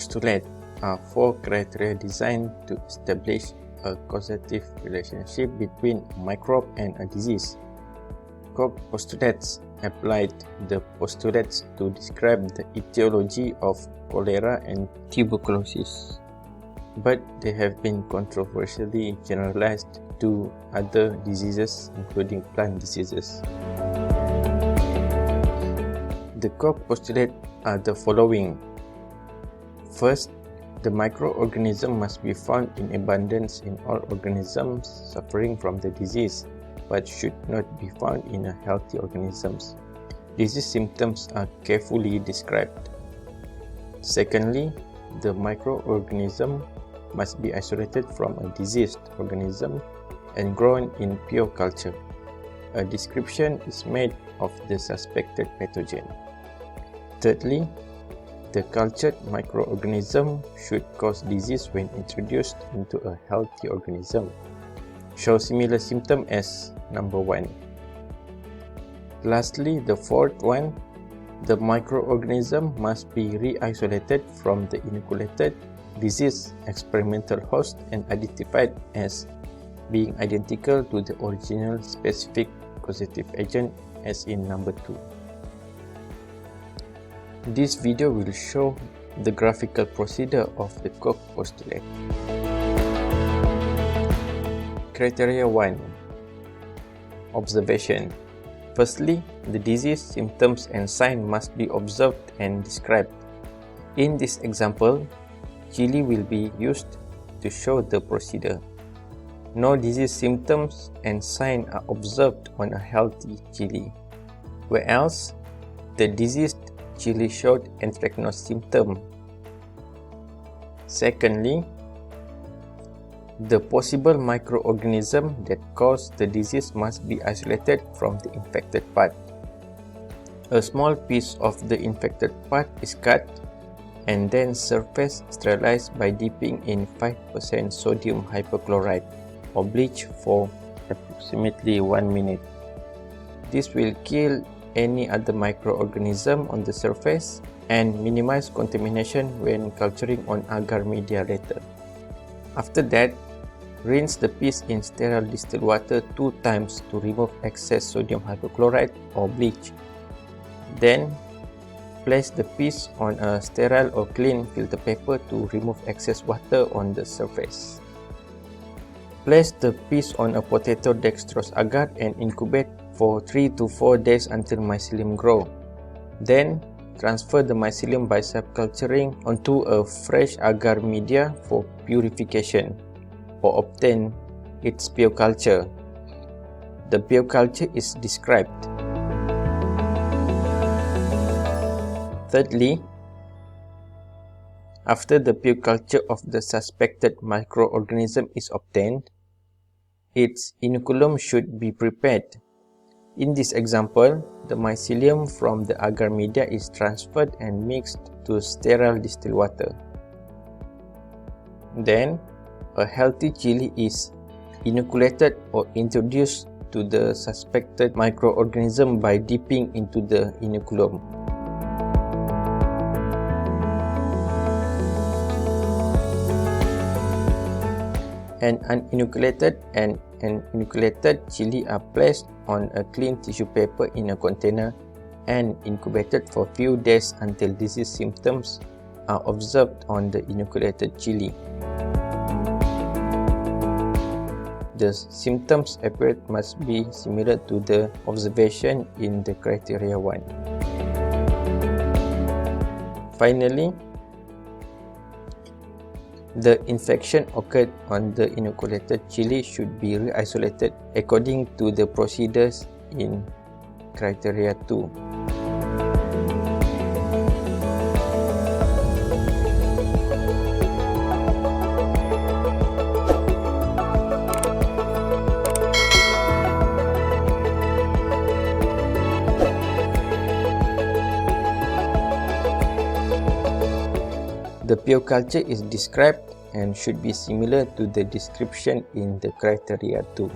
postulates are four criteria designed to establish a causative relationship between a microbe and a disease. Koch postulates applied the postulates to describe the etiology of cholera and tuberculosis, but they have been controversially generalized to other diseases, including plant diseases. The Koch postulates are the following. First, the microorganism must be found in abundance in all organisms suffering from the disease, but should not be found in healthy organisms. Disease symptoms are carefully described. Secondly, the microorganism must be isolated from a diseased organism and grown in pure culture. A description is made of the suspected pathogen. Thirdly, the cultured microorganism should cause disease when introduced into a healthy organism. Show similar symptom as number 1. Lastly, the fourth one, the microorganism must be re-isolated from the inoculated disease experimental host and identified as being identical to the original specific causative agent as in number 2. This video will show the graphical procedure of the Koch postulate. Criteria 1. Observation. Firstly, the disease symptoms and signs must be observed and described. In this example, chili will be used to show the procedure. No disease symptoms and signs are observed on a healthy chili, whereas the diseased chili showed anthracnose symptom. Secondly, the possible microorganism that caused the disease must be isolated from the infected part. A small piece of the infected part is cut and then surface sterilized by dipping in 5% sodium hypochlorite or bleach for approximately 1 minute. This will kill any other microorganism on the surface and minimize contamination when culturing on agar media later. After that, rinse the piece in sterile distilled water 2 times to remove excess sodium hypochlorite or bleach. Then, place the piece on a sterile or clean filter paper to remove excess water on the surface. Place the piece on a potato dextrose agar and incubate for 3 to 4 days until mycelium grow. Then, transfer the mycelium by subculturing onto a fresh agar media for purification or obtain its pure culture. The pure culture is described. Thirdly, after the pure culture of the suspected microorganism is obtained, its inoculum should be prepared. In this example, the mycelium from the agar media is transferred and mixed to sterile distilled water. Then, a healthy chili is inoculated or introduced to the suspected microorganism by dipping into the inoculum. An uninoculated and an inoculated chili are placed on a clean tissue paper in a container and incubated for a few days until disease symptoms are observed on the inoculated chili. The symptoms appeared must be similar to the observation in the criteria 1. Finally, the infection occurred on the inoculated chili should be re-isolated according to the procedures in criteria 2. The pure culture is described and should be similar to the description in the criteria 2.